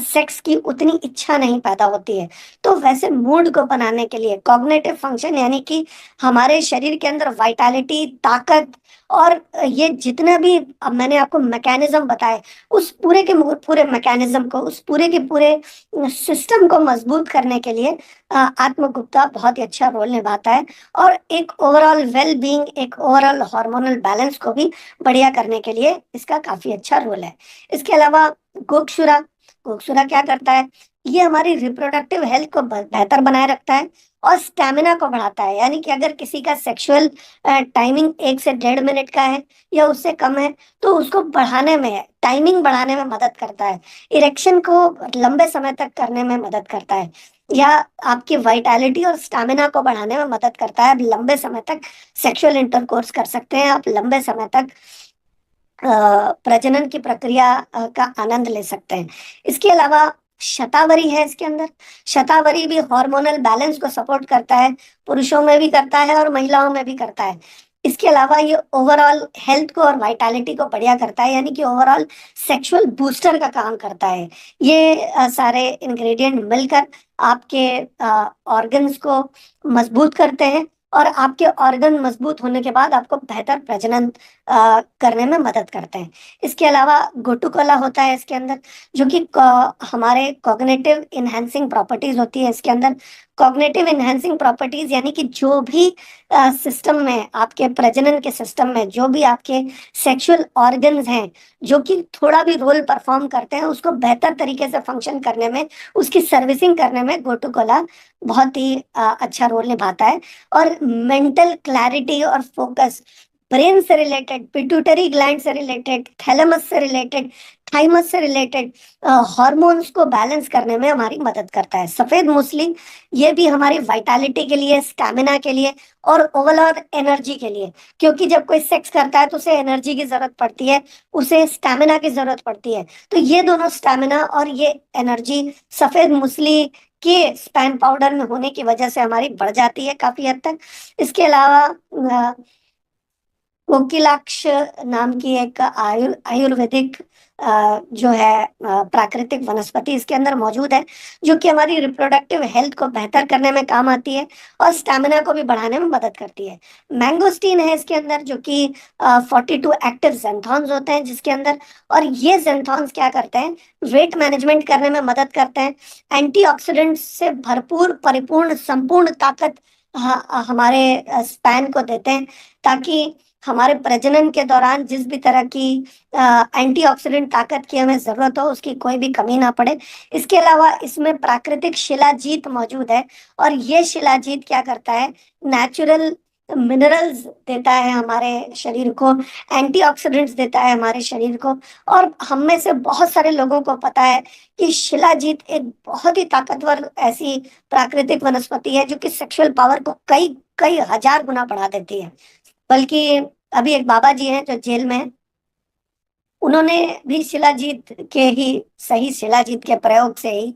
S1: सेक्स की उतनी इच्छा नहीं पैदा होती है। तो वैसे मूड को बनाने के लिए कॉग्निटिव फंक्शन, यानी कि हमारे शरीर के अंदर वाइटैलिटी, ताकत, और ये जितने भी अब मैंने आपको मैकेनिज्म बताए, उस पूरे के पूरे मैकेनिज्म को, उस पूरे के पूरे सिस्टम को मजबूत करने के लिए आत्मगुप्ता बहुत ही अच्छा रोल निभाता है, और एक ओवरऑल वेल बीइंग, एक ओवरऑल हार्मोनल बैलेंस को भी बढ़िया करने के लिए इसका काफी अच्छा रोल है। इसके अलावा गोक्षुरा, गोक्षुरा क्या करता है? ये हमारी रिप्रोडक्टिव हेल्थ को बेहतर बनाए रखता है, और स्टेमिना को बढ़ाता है। यानी कि अगर किसी का सेक्सुअल टाइमिंग 1 से 1.5 मिनट का है या उससे कम है, तो उसको बढ़ाने में, टाइमिंग बढ़ाने में मदद करता है, इरेक्शन को लंबे समय तक करने में मदद करता है, या आपकी वाइटैलिटी और स्टैमिना को बढ़ाने में मदद करता है। आप लंबे समय तक सेक्सुअल इंटरकोर्स कर सकते हैं, आप लंबे समय तक प्रजनन की प्रक्रिया का आनंद ले सकते हैं। इसके अलावा शतावरी है इसके अंदर। शतावरी भी हार्मोनल बैलेंस को सपोर्ट करता है, पुरुषों में भी करता है और महिलाओं में भी करता है। इसके अलावा ये ओवरऑल हेल्थ को और वाइटैलिटी को बढ़िया करता है, यानी कि ओवरऑल सेक्सुअल बूस्टर का काम करता है। ये सारे इंग्रेडिएंट मिलकर आपके ऑर्गन्स को मजबूत करते हैं, और आपके ऑर्गन मजबूत होने के बाद आपको बेहतर प्रजनन करने में मदद करते हैं। इसके अलावा गोटुकोला होता है इसके अंदर, जो कि हमारे कॉग्निटिव इनहेंसिंग प्रॉपर्टीज होती है इसके अंदर। कॉग्निटिव एनहांसिंग प्रॉपर्टीज यानी कि जो भी सिस्टम में, आपके प्रजनन के सिस्टम में जो भी आपके सेक्सुअल ऑर्गन्स हैं जो कि थोड़ा भी रोल परफॉर्म करते हैं, उसको बेहतर तरीके से फंक्शन करने में, उसकी सर्विसिंग करने में गोटू कोला बहुत ही अच्छा रोल निभाता है। और मेंटल क्लैरिटी और फोकस, ब्रेन से रिलेटेड, पिट्यूटरी ग्लैंड से रिलेटेड, थैलेमस से रिलेटेड, थाइमस से रिलेटेड हार्मोन्स को बैलेंस करने में हमारी मदद करता है। सफेद मूसली ये भी हमारी वाइटैलिटी के लिए, स्टैमिना के लिए और ओवरऑल एनर्जी के लिए, क्योंकि जब कोई सेक्स करता है तो उसे एनर्जी की जरूरत पड़ती है, उसे स्टैमिना की जरूरत पड़ती है। तो ये दोनों स्टैमिना और ये एनर्जी सफेद मूसली के स्पैन पाउडर में होने की वजह से हमारी बढ़ जाती है काफी हद तक। इसके अलावा कोकिलाक्ष नाम की एक आयुर्वेदिक जो है प्राकृतिक वनस्पति इसके अंदर मौजूद है, जो कि हमारी रिप्रोडक्टिव हेल्थ को बेहतर करने में काम आती है और स्टैमिना को भी बढ़ाने में मदद करती है। मैंगोस्टीन है इसके अंदर, जो कि 42 एक्टिव जेंथॉन्स होते हैं जिसके अंदर, और ये जेंथॉन्स क्या करते हैं, वेट मैनेजमेंट करने में मदद करते हैं, एंटीऑक्सीडेंट से भरपूर परिपूर्ण संपूर्ण ताकत हमारे स्पैन को देते हैं, ताकि हमारे प्रजनन के दौरान जिस भी तरह की एंटीऑक्सीडेंट ताकत की हमें जरूरत हो उसकी कोई भी कमी ना पड़े। इसके अलावा इसमें प्राकृतिक शिलाजीत मौजूद है, और ये शिलाजीत क्या करता है, नेचुरल मिनरल्स देता है हमारे शरीर को, एंटीऑक्सीडेंट्स देता है हमारे शरीर को। और हम में से बहुत सारे लोगों को पता है कि शिलाजीत एक बहुत ही ताकतवर ऐसी प्राकृतिक वनस्पति है जो कि सेक्सुअल पावर को कई कई हजार गुना बढ़ा देती है। बल्कि अभी एक बाबा जी हैं जो जेल में हैं, उन्होंने भी शिलाजीत के ही, सही शिलाजीत के प्रयोग से ही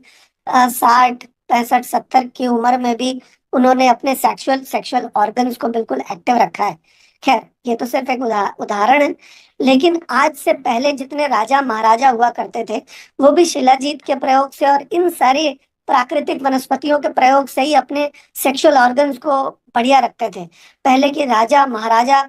S1: 60 65 70 की उम्र में भी उन्होंने अपने सेक्सुअल सेक्सुअल ऑर्गन्स को बिल्कुल एक्टिव रखा है। खैर ये तो सिर्फ एक उदाहरण है, लेकिन आज से पहले जितने राजा महाराजा हुआ करते थे वो भी शिलाजीत के प्रयोग से और इन सारी प्राकृतिक वनस्पतियों के प्रयोग से ही अपने सेक्सुअल ऑर्गन्स को बढ़िया रखते थे। पहले के राजा महाराजा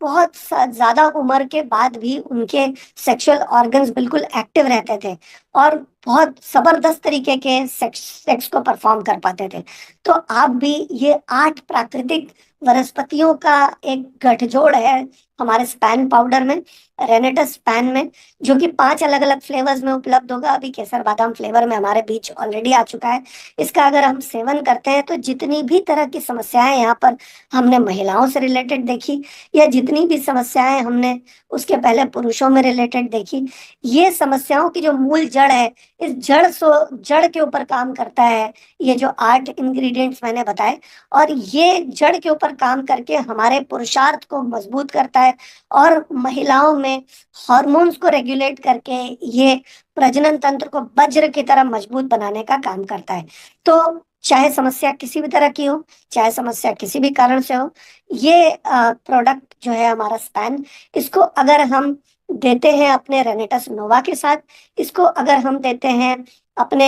S1: बहुत ज्यादा उम्र के बाद भी उनके सेक्सुअल ऑर्गन्स बिल्कुल एक्टिव रहते थे और बहुत जबरदस्त तरीके के सेक्स को परफॉर्म कर पाते थे। तो आप भी, ये 8 प्राकृतिक वनस्पतियों का एक गठजोड़ है हमारे स्पैन पाउडर में, रेनेटस स्पैन में, जो कि 5 अलग अलग फ्लेवर्स में उपलब्ध होगा। अभी केसर बादाम फ्लेवर में हमारे बीच ऑलरेडी आ चुका है। इसका अगर हम सेवन करते हैं तो जितनी भी तरह की समस्याएं यहाँ पर हमने महिलाओं से रिलेटेड देखी, या जितनी भी समस्याएं हमने उसके पहले पुरुषों में रिलेटेड देखी, ये समस्याओं की जो मूल जड़ है, इस जड़ के ऊपर काम करता है ये जो 8 इंग्रेडिएंट्स मैंने बताए। और ये जड़ के ऊपर काम करके हमारे पुरुषार्थ को मजबूत करता है और महिलाओं में हार्मोन्स को रेगुलेट करके ये प्रजनन तंत्र को वज्र की तरह मजबूत बनाने का काम करता है। तो चाहे समस्या किसी भी तरह की हो, चाहे समस्या किसी भी कारण से हो, ये प्रोडक्ट जो है हमारा स्पैन, इसको अगर हम देते हैं अपने रेनेटस नोवा के साथ, इसको अगर हम देते हैं अपने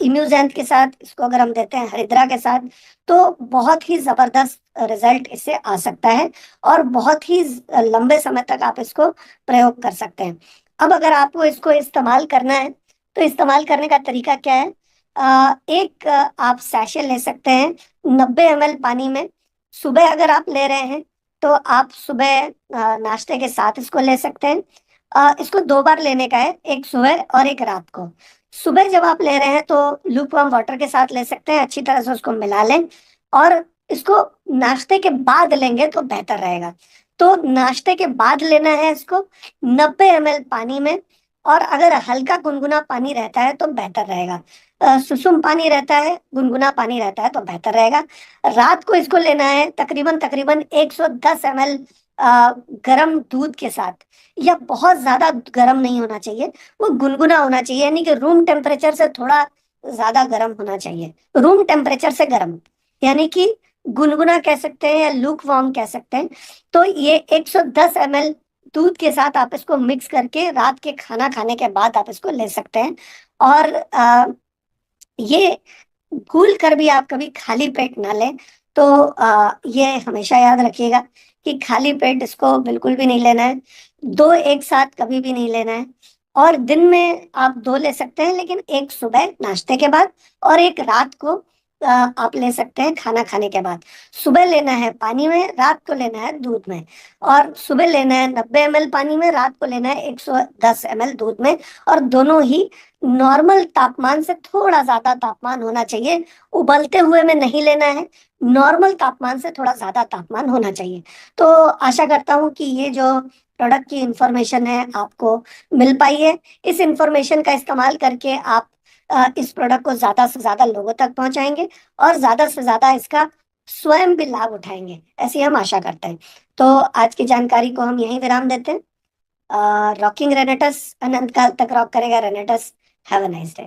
S1: इम्यूजेंट के साथ, इसको अगर हम देते हैं हरिद्रा के साथ, तो बहुत ही जबरदस्त रिजल्ट इससे आ सकता है और बहुत ही लंबे समय तक आप इसको प्रयोग कर सकते हैं। अब अगर आपको इसको इस्तेमाल करना है तो इस्तेमाल करने का तरीका क्या है, एक आप सैशे ले सकते हैं 90 ml पानी में। सुबह अगर आप ले रहे हैं तो आप सुबह नाश्ते के साथ इसको ले सकते हैं। इसको 2 बार लेने का है, एक सुबह और एक रात को। सुबह जब आप ले रहे हैं तो लूक वार्म वाटर के साथ ले सकते हैं, अच्छी तरह से उसको मिला लें, और इसको नाश्ते के बाद लेंगे तो बेहतर रहेगा। तो नाश्ते के बाद लेना है इसको 90 ml पानी में, और अगर हल्का गुनगुना पानी रहता है तो बेहतर रहेगा, सुसुम पानी रहता है, गुनगुना पानी रहता है तो बेहतर रहेगा। रात को इसको लेना है तकरीबन तकरीबन 110 ml गर्म दूध के साथ, या बहुत ज्यादा गर्म नहीं होना चाहिए, वो गुनगुना होना चाहिए, यानी कि रूम टेम्परेचर से थोड़ा ज्यादा गर्म होना चाहिए, रूम टेम्परेचर से गर्म, यानी कि गुनगुना कह सकते हैं या लूक वार्म कह सकते हैं। तो ये 110 ml दूध के साथ आप इसको मिक्स करके रात के खाना खाने के बाद आप इसको ले सकते हैं। और ये भूल कर भी आप कभी खाली पेट ना लें। तो ये हमेशा याद रखिएगा कि खाली पेट इसको बिल्कुल भी नहीं लेना है, 2 एक साथ कभी भी नहीं लेना है। और दिन में आप 2 ले सकते हैं, लेकिन एक सुबह नाश्ते के बाद और एक रात को आप ले सकते हैं खाना खाने के बाद। सुबह लेना है पानी में, रात को लेना है दूध में। और सुबह लेना है 90 ml पानी में, रात को लेना है 110 ml दूध में। और दोनों ही नॉर्मल तापमान से थोड़ा ज्यादा तापमान होना चाहिए। उबलते हुए में नहीं लेना है, नॉर्मल तापमान से थोड़ा ज्यादा तापमान होना चाहिए। तो आशा करता हूँ कि ये जो प्रोडक्ट की इंफॉर्मेशन है आपको मिल पाई है। इस इंफॉर्मेशन का इस्तेमाल करके आप इस प्रोडक्ट को ज्यादा से ज्यादा लोगों तक पहुंचाएंगे और ज्यादा से ज्यादा इसका स्वयं भी लाभ उठाएंगे, ऐसी हम आशा करते हैं। तो आज की जानकारी को हम यहीं विराम देते हैं। रॉकिंग रेनेटस अनंत काल तक रॉक करेगा रेनेटस। Have a nice day.